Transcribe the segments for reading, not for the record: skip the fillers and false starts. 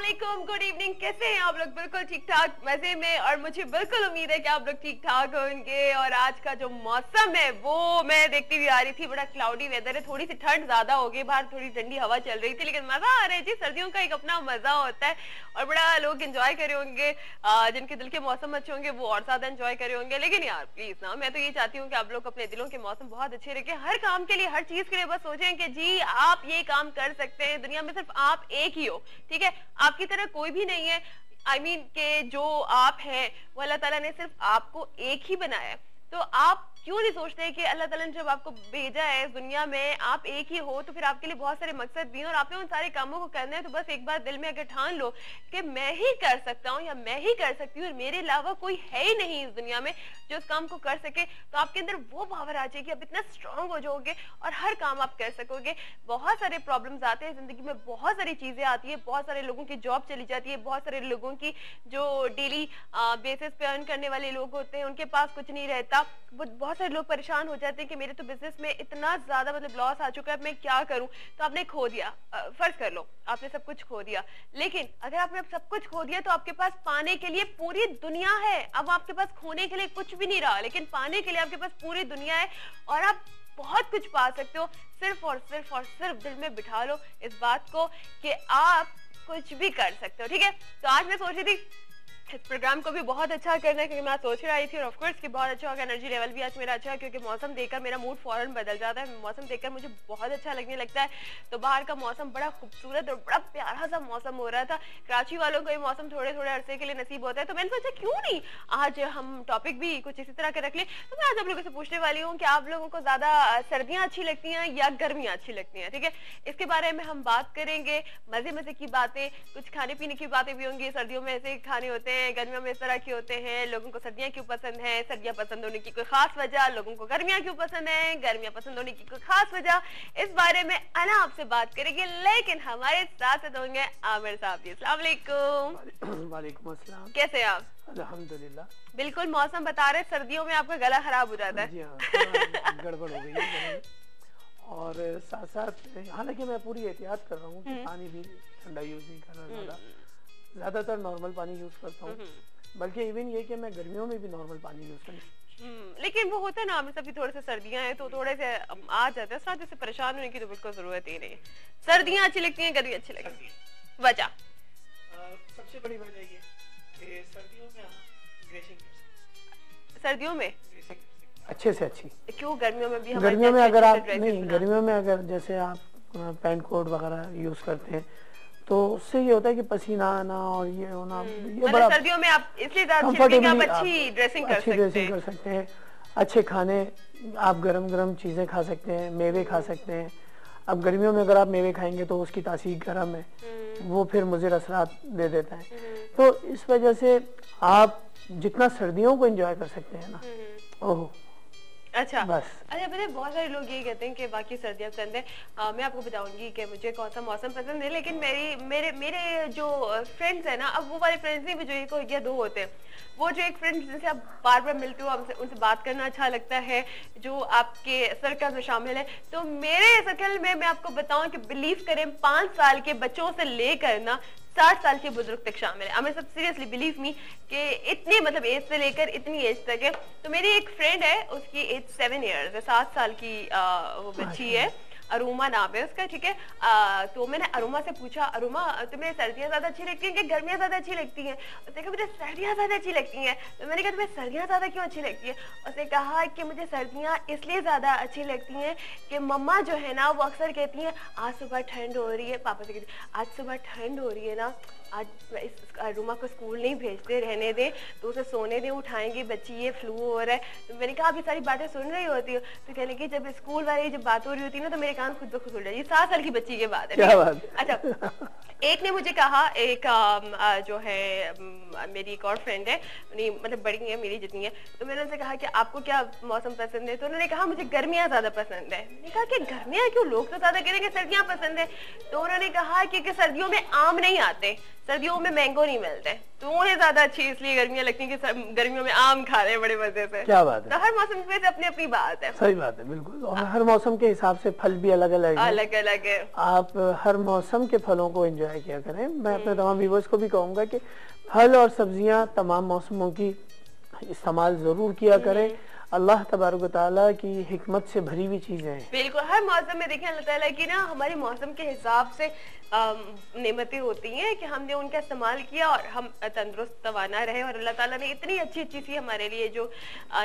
अस्सलाम, good evening. कैसे हैं आप लोग? बिल्कुल ठीक ठाक, मजे में। और मुझे बिल्कुल उम्मीद है कि आप लोग ठीक ठाक होंगे। और आज का जो मौसम है वो मैं देखती हुई आ रही थी, बड़ा क्लाउडी वेदर है, थोड़ी सी ठंड ज्यादा हो गई, बाहर थोड़ी ठंडी हवा चल रही थी, लेकिन मजा आ रहा है जी। सर्दियों का एक अपना मजा होता है और बड़ा लोग एंजॉय करे होंगे। जिनके दिल के मौसम अच्छे होंगे वो और ज्यादा एंजॉय करे होंगे। लेकिन यार प्लीज ना, मैं तो ये चाहती हूँ कि आप लोग अपने दिलों के मौसम बहुत अच्छे रखें। हर काम के लिए, हर चीज के लिए बस सोचें कि जी आप ये काम कर सकते हैं। दुनिया में सिर्फ आप एक ही हो, ठीक है? आपकी तरह कोई भी नहीं है। I mean के जो आप हैं वो अल्लाह ताला ने सिर्फ आपको एक ही बनाया है। तो आप क्यों नहीं सोचते कि अल्लाह ताला ने जब आपको भेजा है इस दुनिया में, आप एक ही हो, तो फिर आपके लिए बहुत सारे मकसद भी हैं और आपने उन सारे कामों को करना है। तो बस एक बार दिल में अगर ठान लो कि मैं ही कर सकता हूँ या मैं ही कर सकती हूँ और मेरे अलावा कोई है ही नहीं इस दुनिया में जो उस काम को कर सके, तो आपके अंदर वो पावर आ जाएगी। आप इतना स्ट्रांग हो जाओगे और हर काम आप कर सकोगे। बहुत सारे प्रॉब्लम्स आते हैं जिंदगी में, बहुत सारी चीजें आती है, बहुत सारे लोगों की जॉब चली जाती है, बहुत सारे लोगों की जो डेली बेसिस पे अर्न करने वाले लोग होते हैं उनके पास कुछ नहीं रहता। बहुत सारे लोग परेशान हो जाते हैं कि मेरे तो बिजनेस में इतना ज्यादा मतलब लॉस आ चुका है, मैं क्या करूं। तो आपने खो दिया, फर्ज कर लो आपने सब कुछ खो दिया, लेकिन अगर आपने सब कुछ खो दिया तो आपके पास पाने के लिए पूरी दुनिया है। अब आपके पास खोने के लिए कुछ भी नहीं रहा, लेकिन पाने के लिए आपके पास पूरी दुनिया है और आप बहुत कुछ पा सकते हो। सिर्फ और सिर्फ और सिर्फ दिल में बिठा लो इस बात को कि आप कुछ भी कर सकते हो, ठीक है? तो आज मैं सोच रही थी इस प्रोग्राम को भी बहुत अच्छा करना है, क्योंकि मैं सोच रही थी और ऑफ कोर्स कि बहुत अच्छा होगा। एनर्जी लेवल भी आज मेरा अच्छा है, क्योंकि मौसम देखकर मेरा मूड फौरन बदल जाता है। मौसम देखकर मुझे बहुत अच्छा लगने लगता है। तो बाहर का मौसम बड़ा खूबसूरत और बड़ा प्यारा सा मौसम हो रहा था। कराची वालों को ये मौसम थोड़े थोड़े अरसे के लिए नसीब होता है, तो मैंने सोचा क्यों नहीं आज हम टॉपिक भी कुछ इसी तरह के रख लें। तो मैं आज आप लोगों से पूछने वाली हूँ कि आप लोगों को ज्यादा सर्दियाँ अच्छी लगती हैं या गर्मियाँ अच्छी लगती हैं, ठीक है? इसके बारे में हम बात करेंगे, मजे मजे की बातें, कुछ खाने पीने की बातें भी होंगी। सर्दियों में ऐसे खाने होते हैं, गर्मियों में इस तरह के होते हैं। लोगों को सर्दियां क्यों पसंद है, सर्दियां पसंद होने की कोई खास वजह, लोगों को गर्मियां क्यों पसंद है, गर्मियां पसंद होने की कोई खास वजह, इस बारे में अना आपसे बात करेंगे। लेकिन हमारे साथ होंगे आमिर साहब जी। अस्सलाम वालेकुम। वालेकुम अस्सलाम। कैसे हैं आप? अल्हम्दुलिल्लाह। बिल्कुल मौसम बता रहे सर्दियों में आपका गला खराब हो जाता है। जी हाँ, गड़बड़ हो गई है। और साथ साथ हालांकि मैं पूरी एहतियात कर रहा हूँ कि पानी भी ठंडा यूज नहीं करना, ज्यादातर नॉर्मल पानी यूज करता हूँ। बल्कि इवन ये कि मैं गर्मियों में भी नॉर्मल पानी यूज करता। लेकिन वो होता है ना, सभी थोड़े से सर्दियां हैं तो थोड़े से आ जाते हैं, साथ जैसे परेशान होने की तो बिल्कुल जरूरत ही नहीं। सर्दियां अच्छी लगती हैं, गर्मी अच्छी लगती है? वजह सबसे बड़ी वजह ये कि सर्दियों में सर्दियों में अच्छे से अच्छी। क्यों गर्मियों में भी? गर्मियों में अगर आप नहीं, गर्मियों में अगर जैसे आप पैंट कोट वगैरह यूज करते हैं तो उससे ये होता है कि पसीना आना और ये होना, ये बड़ा सर्दियों में आप इसलिए कंफर्टेबली आप अच्छी ड्रेसिंग कर सकते हैं। अच्छे खाने, आप गरम गरम चीजें खा सकते हैं, मेवे खा सकते हैं। अब गर्मियों में अगर आप मेवे खाएंगे तो उसकी तासीर गर्म है, वो फिर मुज़िर असरात दे देता है। तो इस वजह से आप जितना सर्दियों को एंजॉय कर सकते हैं ना, ओह अच्छा बस। अच्छा, पता है बहुत सारे लोग यही कहते हैं कि बाकी सर्दियाँ पसंद है। मैं आपको बताऊंगी कि मुझे कौन सा मौसम पसंद है, लेकिन मेरे जो फ्रेंड्स है ना, अब वो वाले फ्रेंड्स नहीं भी जो एक या दो होते हैं, वो जो एक फ्रेंड्स जिनसे आप बार बार मिलते हो, उनसे बात करना अच्छा लगता है, जो आपके सर्कल में शामिल है। तो मेरे सर्कल में मैं आपको बताऊं कि बिलीव करें 5 साल के बच्चों से लेकर ना 60 साल के बुजुर्ग तक शामिल है। आई सब सीरियसली बिलीव मी कि इतने मतलब एज से लेकर इतनी एज तक है। तो मेरी एक फ्रेंड है, उसकी एज 7 ईयर्स है, 7 साल की वो बच्ची है, अरुमा नाम है उसका, ठीक है? तो मैंने अरुमा से पूछा, अरुमा तुम्हें सर्दियाँ ज्यादा अच्छी लगती हैं कि गर्मियाँ ज्यादा अच्छी लगती हैं? उसने कहा मुझे सर्दियाँ ज्यादा अच्छी लगती हैं। तो मैंने कहा तुम्हें सर्दियाँ ज्यादा क्यों अच्छी लगती है? उसने कहा कि मुझे सर्दियाँ इसलिए ज्यादा अच्छी लगती हैं कि मम्मा जो है ना वो अक्सर कहती हैं आज सुबह ठंड हो रही है, पापा से कहती आज सुबह ठंड हो रही है ना, आज इस अरुमा को स्कूल नहीं भेजते, रहने दें, तो उसे सोने दें, उठाएंगे बच्ची, ये फ्लू हो रहा है। तो मैंने कहा आप ये सारी बातें सुन रही होती हो? तो कहने की जब स्कूल वाली जब बात हो रही होती है ना तो मेरे कान खुद ब खुद उड़ जाती है। 7 साल की बच्ची की बात है। क्या बात है? अच्छा, एक ने मुझे कहा, एक जो है मेरी एक और फ्रेंड है, मतलब बड़ी है मेरी जितनी है, तो मैंने उनसे कहा कि आपको क्या मौसम पसंद है? तो उन्होंने कहा मुझे गर्मियाँ ज्यादा पसंद है। मैंने कहा कि गर्मियाँ क्यों, लोग तो ज्यादा कहेंगे सर्दियाँ पसंद है। तो उन्होंने कहा कि सर्दियों में आम नहीं आते, सर्दियों में मैंगो नहीं मिलते, तो उन्हें ज्यादा अच्छी इसलिए गर्मियाँ लगती हैं कि गर्मियों में आम खा रहे हैं बड़े मजे से। क्या बात है? तो हर मौसम पे से अपनी अपनी बात है। सही बात है, बिल्कुल। और हर मौसम के हिसाब से फल भी अलग अलग है। अलग अलग है। आप हर मौसम के फलों को एंजॉय ट्राई किया करें। मैं अपने तमाम व्यूअर्स को भी कहूँगा कि फल और सब्जियां तमाम मौसमों की इस्तेमाल ज़रूर किया करें। अल्लाह तबारक व तआला की हिकमत से भरी हुई चीज़ें हैं। बिल्कुल, हर मौसम में देखिए अल्लाह ताला की ना हमारे मौसम के हिसाब से नेमतें होती हैं कि हमने उनका इस्तेमाल किया और हम तंदुरुस्त तवाना रहे, और अल्लाह ताला ने इतनी अच्छी अच्छी सी हमारे लिए जो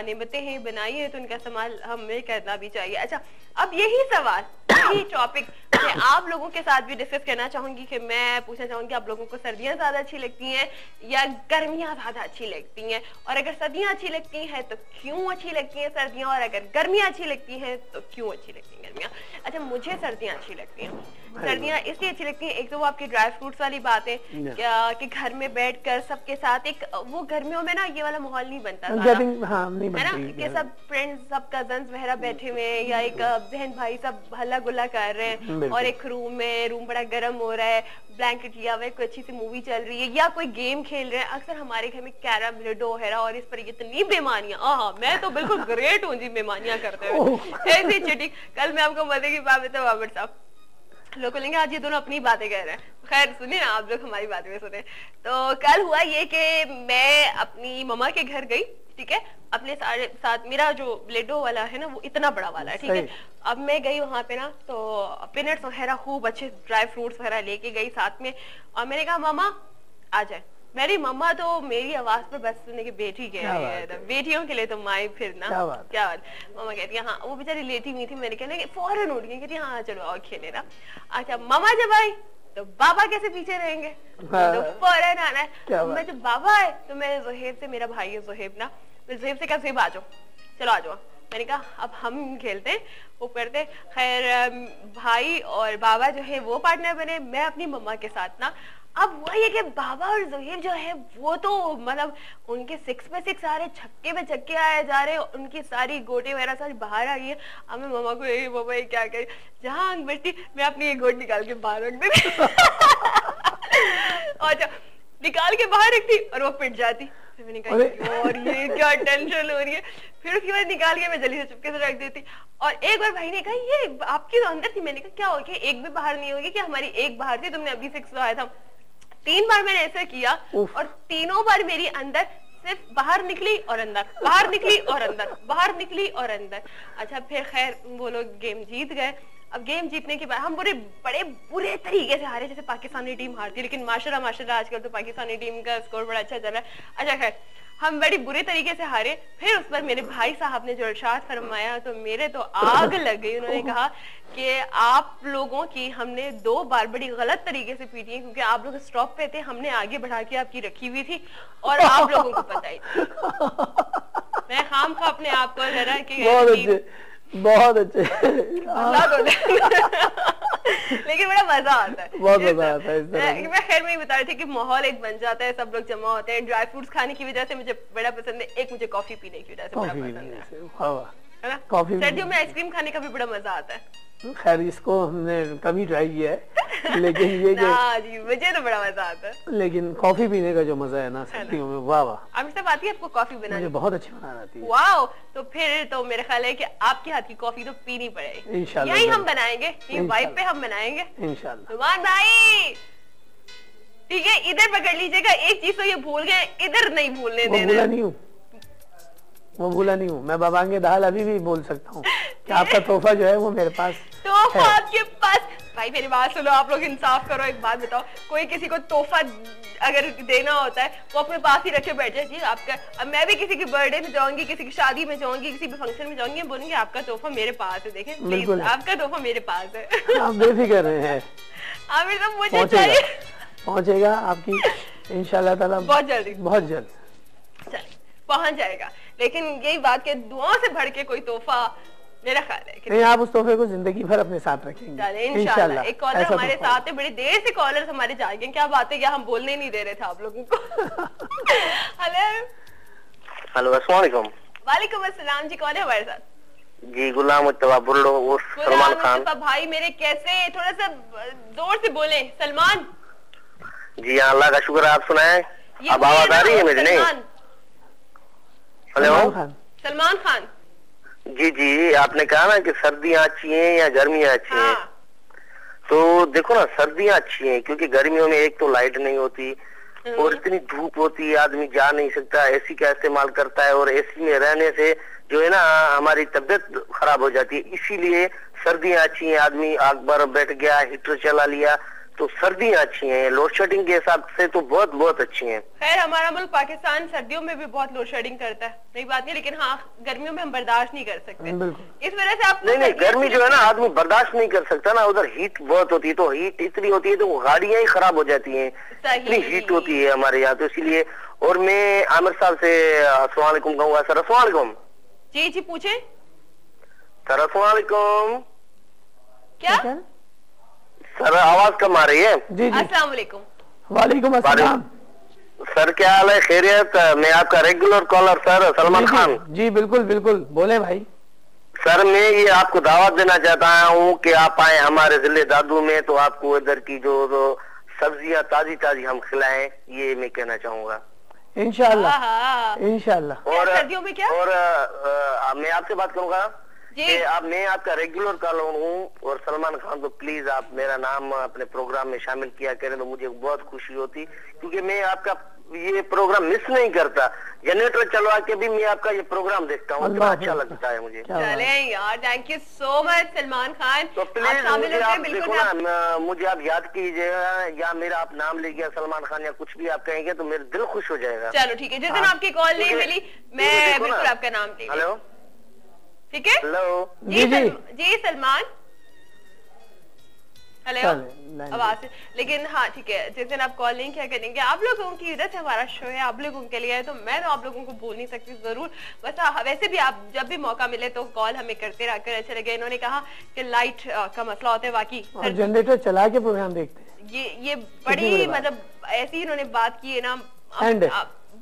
नेमतें हैं बनाई है, तो उनका इस्तेमाल हमें करना भी चाहिए। अच्छा, अब यही सवाल, यही टॉपिक मैं आप लोगों के साथ भी डिस्कस करना चाहूंगी कि मैं पूछना चाहूंगी आप लोगों को सर्दियां ज्यादा अच्छी लगती हैं या गर्मियां ज्यादा अच्छी लगती हैं, और अगर सर्दियां अच्छी लगती हैं तो क्यों अच्छी लगती हैं सर्दियां, और अगर गर्मियां अच्छी लगती हैं तो क्यों अच्छी लगती हैं गर्मियां। अच्छा, मुझे सर्दियां अच्छी लगती हैं। सर्दियां इसलिए अच्छी लगती हैं, एक तो वो आपकी ड्राई फ्रूट्स वाली बात है कि घर में बैठकर सबके साथ एक वो गर्मियों में ना ये वाला माहौल नहीं बनता है ना, कि सब फ्रेंड्स सब कजन्स वगैरह बैठे हुए हैं या एक बहन भाई सब हल्ला गुल्ला कर रहे हैं और एक रूम बड़ा गर्म हो रहा है, ब्लैंकेट लिया हुआ है, कोई अच्छी सी मूवी चल रही है या कोई गेम खेल रहे हैं। अक्सर हमारे घर में कैरम लूडो है और इस पर इतनी बेमानियां, मैं तो बिल्कुल ग्रेट हूँ जी बेमानियां करते हुए ऐसी चिटी। कल मैं आपको मजे की बात बताऊं बाबर साहब, लोग बोलेंगे आज ये दोनों अपनी बातें कह रहे हैं, खैर सुनिए ना आप लोग हमारी बातें में सुने। तो कल हुआ ये कि मैं अपनी मम्मा के घर गई, ठीक है, अपने साथ मेरा जो ब्लेडो वाला है ना वो इतना बड़ा वाला है, ठीक है। अब मैं गई वहां पे ना तो पीनट्स वगैरह खूब अच्छे ड्राई फ्रूट्स वगैरह लेके गई साथ में, और मैंने कहा मामा आ जाए। मेरी मम्मा तो मेरी आवाज पर बस सुनने की बेटी कह रही है, बेटियों के लिए तो माई फिर ना क्या बात। मम्मा कहती है हाँ, वो बेचारी लेटी हुई थी, मैंने कहने फौरन उठ गई, कहती हाँ चलो आओ खेले ना। अच्छा, मामा जब आई तो बाबा कैसे पीछे रहेंगे, तो फौरन आना है। मैं जब बाबा आए तो मैं जोहेब से, मेरा भाई है जोहेब ना, मैं जोहेब से कहा जोहेब आ जाओ, चलो आ जाओ। मैंने कहा अब हम खेलते हैं, वो करते। खैर भाई और बाबा जो है वो पार्टनर बने, मैं अपनी मम्मा के साथ ना। अब वही है कि बाबा और जोहेब जो है वो तो मतलब उनके 6 पे 6 आ रहे, छक्के पे छक्के आए जा रहे, उनकी सारी गोटे वगैरह सारी बाहर आ गई है। अब मैं मम्मा को यही बाबा ये क्या करे, जहाँ बैठी मैं अपनी एक गोट निकाल के बाहर रख देती और निकाल के बाहर रखती और वो पिट जाती। फिर मैंने कहा और ये क्या टेंशन हो रही है, फिर उसके बाद निकाल के मैं जल्दी से चुपके से रख देती। और एक बार भाई ने कहा ये आपकी तो अंदर थी, मैंने कहा क्या हो गया, एक भी बाहर नहीं होगी कि हमारी एक बाहर थी, तुमने अभी 6 आया था। 3 बार मैंने ऐसा किया और तीनों बार मेरी अंदर सिर्फ बाहर निकली और अंदर, बाहर निकली और अंदर, बाहर निकली और अंदर। अच्छा, फिर खैर वो लोग गेम जीत गए। अब गेम जीतने के बाद हम बड़े बुरे तरीके से हारे, जैसे पाकिस्तानी टीम हारती है, लेकिन माशाल्लाह आजकल तो पाकिस्तानी टीम का स्कोर बड़ा अच्छा चल रहा है। अच्छा खैर हम बड़ी बुरे तरीके से हारे। फिर उस पर मेरे भाई साहब ने जो इरशाद फरमाया तो मेरे तो आग लग गई। उन्होंने कहा कि आप लोगों की हमने 2 बार बड़ी गलत तरीके से पीटी है, क्योंकि आप लोग स्टॉप पे थे, हमने आगे बढ़ा के आपकी रखी हुई थी और आप लोगों को पता ही मैं खाम खा अपने आप को जरा कि बहुत अच्छे लेकिन बड़ा मजा आता है, बहुत मजा आता है। मैं खैर में बता रही थी कि माहौल एक बन जाता है, सब लोग जमा होते हैं। ड्राई फ्रूट्स खाने की वजह से मुझे बड़ा पसंद है, एक मुझे कॉफी पीने की वजह से बड़ा पसंद है ना। सर्दियों में आइसक्रीम खाने का भी बड़ा मजा आता है। खैर इसको हमने कभी ट्राई किया है, लेकिन ये जी मुझे तो बड़ा मजा आता है। लेकिन कॉफी पीने का जो मजा है ना सर्दियों में, वाह वाह। आमिर साहब आती है आपको कॉफी बनानी? मुझे बहुत अच्छी बनाना आती है। वाह, तो फिर तो मेरा ख्याल है कि आपके हाथ की कॉफी तो पीनी पड़ेगी इंशाल्लाह। यही हम बनाएंगे, वाइब पे हम बनाएंगे इंशाल्लाह। सुभान भाई ठीक है, इधर पकड़ लीजिएगा। एक चीज तो ये भूल गए, इधर नहीं भूलने देना। वो भूला नहीं हूँ मैं, बाबांगे दाल अभी भी बोल सकता हूँ कि आपका तोहफा जो है वो मेरे पास तोहफा आपके पास। भाई मेरी बात सुनो, आप लोग इंसाफ करो। एक बात बताओ, कोई किसी को तोहफा अगर देना होता है वो अपने पास ही रखे बैठ जाए जी आपका। अब मैं भी किसी की बर्थडे में जाऊंगी, किसी की शादी में जाऊंगी, किसी भी फंक्शन में जाऊंगी, बोलूंगी आपका तोहफा मेरे पास है, देखें प्लीज आपका तोहफा मेरे पास है। आप बेफिक्र हैं, आमिर साहब मुझे चाहिए। पहुंचेगा आपकी इंशाल्लाह ताला बहुत जल्द चलिए पहुंच जाएगा। लेकिन यही बात के दुआओं से भर के कोई तोहफा मेरा ख्याल है कि नहीं, आप उस तोहफे को जिंदगी भर अपने साथ रखेंगे इंशाल्लाह। एक कॉलर हमारे साथ है, बड़ी देर से कॉलर्स हमारे जाएंगे, क्या बात है, क्या हम बोलने नहीं दे रहे थे आप लोगों को। हेलो अस्सलाम वालेकुम। वालेकुम अस्सलाम जी, कौन है हमारे साथ? जी गुलाम मुस्तफा बुल्लो और सलमान खान। भाई मेरे कैसे, थोड़ा सा जोर से बोले। सलमान जी हाँ, अल्लाह का शुक्र। आप सुनाए, अब आवाज आ रही है मेरी? नहीं, हेलो सलमान खान जी जी, आपने कहा ना कि सर्दियाँ अच्छी हैं या गर्मियाँ अच्छी हैं, तो देखो ना, सर्दियाँ अच्छी हैं क्योंकि गर्मियों में एक तो लाइट नहीं होती और इतनी धूप होती है, आदमी जा नहीं सकता, एसी का इस्तेमाल करता है और एसी में रहने से जो है ना हमारी तबीयत खराब हो जाती है। इसीलिए सर्दियाँ अच्छी हैं। आदमी आग पर बैठ गया, हीटर चला लिया, तो सर्दियाँ अच्छी हैं। लोड शेडिंग के हिसाब से तो बहुत बहुत अच्छी हैं। खैर हमारा मुल्क पाकिस्तान सर्दियों में भी बहुत लोड शेडिंग करता है, नई बात नहीं, लेकिन हाँ गर्मियों में हम बर्दाश्त नहीं कर सकते। इस वजह से आप नहीं, गर्मी जो है ना आदमी बर्दाश्त नहीं कर सकता ना, उधर हीट बहुत होती है, तो हीट इतनी होती है तो गाड़ियां ही खराब हो जाती हैं, इतनी हीट होती है हमारे यहाँ, तो इसीलिए। और मैं आमिर साहब से अस्सलाम वालेकुम कहूँगा। सर अस्सलाम वालेकुम। जी जी पूछे सर। अस्सलाम वालेकुम। क्या सर आवाज कम आ रही है। जी जी। अस्सलाम वालेकुम। वालेकुम अस्सलाम। सर क्या हाल है, खैरियत? मैं आपका regular caller sir Salman Khan. जी बिल्कुल बिल्कुल, बोले भाई। सर मैं ये आपको दावत देना चाहता हूँ कि आप आए हमारे जिले दादू में, तो आपको इधर की जो सब्जियां ताजी ताजी हम खिलाएं, ये मैं कहना चाहूंगा। इंशाल्लाह इंशाल्लाह। और सर्दियों में क्या? और मैं आपसे बात करूंगा कि मैं आपका रेगुलर कॉलर हूँ और सलमान खान, तो प्लीज आप मेरा नाम अपने प्रोग्राम में शामिल किया करें तो मुझे बहुत खुशी होती, क्योंकि मैं आपका ये प्रोग्राम मिस नहीं करता। जनरेटर चलवा के भी मैं आपका ये प्रोग्राम देखता हूँ, इतना अच्छा लगता है मुझे। चले यार, thank you so much Salman Khan. तो प्लीज मुझे आप देखो ना, मुझे आप याद कीजिएगा, या मेरा आप नाम लीजिए सलमान खान या कुछ भी आप कहेंगे तो मेरा दिल खुश हो जाएगा। चलो ठीक है, जिस दिन आपकी कॉल नहीं मिली मैं बिल्कुल आपका नाम ले। हेलो, ठीक है। हेलो जी सलमान। हेलो आवाज, लेकिन हाँ ठीक है, जिस दिन आप कॉल नहीं किया करेंगे, आप लोगों की वजह से हमारा शो है, आप लोगों के लिए है, तो मैं तो आप लोगों को बोल नहीं सकती जरूर। बस वैसे भी आप जब भी मौका मिले तो कॉल हमें करते रहकर अच्छा लगे। इन्होंने कहा कि लाइट का मसला होता है, बाकी जनरेटर चला के प्रोग्राम देखते हैं। ये बड़ी मतलब ऐसी इन्होंने बात की है ना,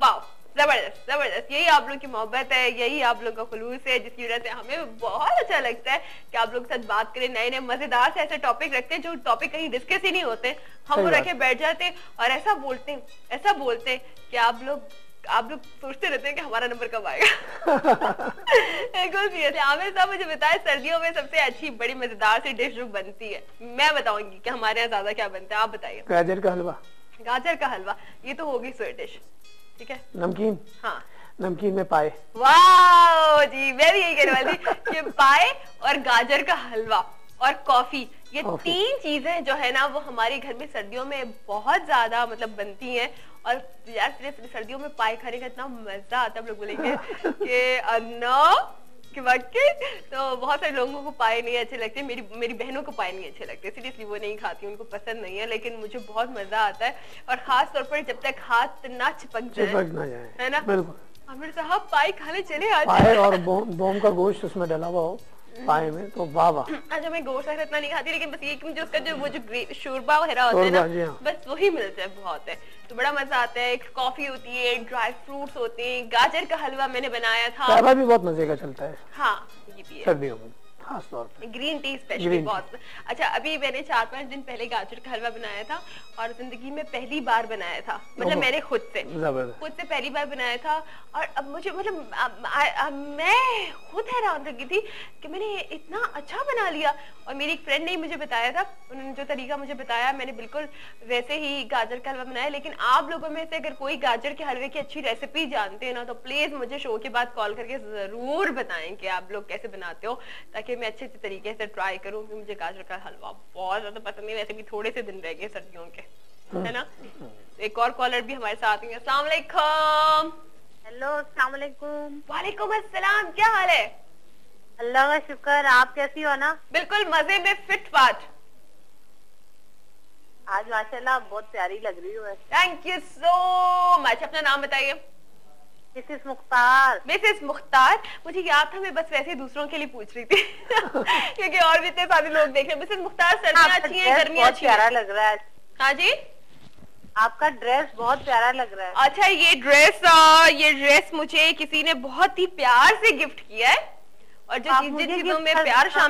वाह जबरदस्त जबरदस्त। यही आप लोग की मोहब्बत है, यही आप लोग का खुलूस है, जिसकी वजह से हमें बहुत अच्छा लगता है कि आप लोग के साथ बात करें, नए नए मजेदार से ऐसे टॉपिक रखते हैं जो टॉपिक कहीं डिस्कस ही नहीं होते, हम वो रखे बैठ जाते और ऐसा बोलते हैं कि आप लोग सोचते रहते हैं कि हमारा नंबर कब आएगा। आमिर साहब मुझे बताए सर्दियों में सबसे अच्छी बड़ी मजेदार सी डिश जो बनती है, मैं बताऊंगी कि हमारे यहाँ ज्यादा क्या बनता है, आप बताइए। गाजर का हलवा। गाजर का हलवा, ये तो होगी स्वीट डिश, ठीक है। नमकीन, हाँ नमकीन में पाए। वाह जी, मैं भी यही कहने वाली थी कि पाए और गाजर का हलवा और कॉफी, ये तीन चीजें जो है ना वो हमारे घर में सर्दियों में बहुत ज्यादा मतलब बनती हैं। और यार सर्दियों में पाए खाने का इतना मजा आता है, हम लोग बोलेंगे कि कि वाकई तो बहुत सारे लोगों को पाए नहीं अच्छे लगते, मेरी बहनों को पाए नहीं अच्छे लगते, सीरियसली वो नहीं खाती, उनको पसंद नहीं है, लेकिन मुझे बहुत मजा आता है। और खास तौर पर जब तक हाथ ना चिपक जाए, है ना। बिल्कुल आमिर साहब पाए खाने चले आज। पाए और बोम का गोश्त उसमें डला हुआ हो पाए में, तो वाह वाह। अच्छा मैं गोश्त इतना नहीं खाती, लेकिन बस ये मुझे उसका जो वो जो शोरबा वगैरह होता है ना, बस वही मिलता है, बहुत है, तो बड़ा मजा आता है। एक कॉफी होती है, ड्राई फ्रूट्स होते हैं, गाजर का हलवा मैंने बनाया था, भी बहुत मजे का चलता है। हाँ ये भी है सर्दियों में खास तौर पे। ग्रीन टी स्पेशली बहुत। अच्छा अभी मैंने 4-5 दिन पहले गाजर का हलवा बनाया था और जिंदगी में पहली बार बनाया था, मतलब मैंने खुद से पहली बार बनाया था। और अब मुझे मतलब मैं खुद हैरान रह गई थी कि मैंने इतना अच्छा बना लिया। और मेरी एक फ्रेंड ने मुझे बताया था, उन्होंने जो तरीका मुझे बताया मैंने बिल्कुल वैसे ही गाजर का हलवा बनाया। लेकिन आप लोगों में से अगर कोई गाजर के हलवे की अच्छी रेसिपी जानते हैं ना, तो प्लीज मुझे शो के बाद कॉल करके जरूर बताएं कि आप लोग कैसे बनाते हो, ताकि मैं अच्छे तरीके से ट्राई करूं। मुझे गाजर का हलवा बहुत ज्यादा पसंद है, वैसे भी थोड़े से दिन रह गए सर्दियों के, है ना। एक और कॉलर भी हमारे साथ हैं। अस्सलाम वालेकुम। हेलो अस्सलाम वालेकुम। वालेकुम अस्सलाम, क्या हाल है? अल्लाह का शुक्र, आप कैसी हो ना? बिल्कुल मजे में, फिट फाट। आज माशाल्लाह बहुत प्यारी लग रही हो। Thank you so much. अपना नाम बताइए। मिसेस मुख्तार। मिसेस मुख्तार, मुझे याद था, मैं बस वैसे ही दूसरों के लिए पूछ रही थी क्योंकि और भी इतने सारे लोग देख रहे हैं। मिसेस मुख्तार, सर्दियाँ अच्छी हैं, गर्मियाँ अच्छी हैं? प्यारा लग रहा है। हाँ जी, आपका ड्रेस बहुत प्यारा लग रहा है। अच्छा ये ड्रेस मुझे किसी ने बहुत ही प्यार से गिफ्ट किया है, और जो चीजें चीजों में प्यार शामिल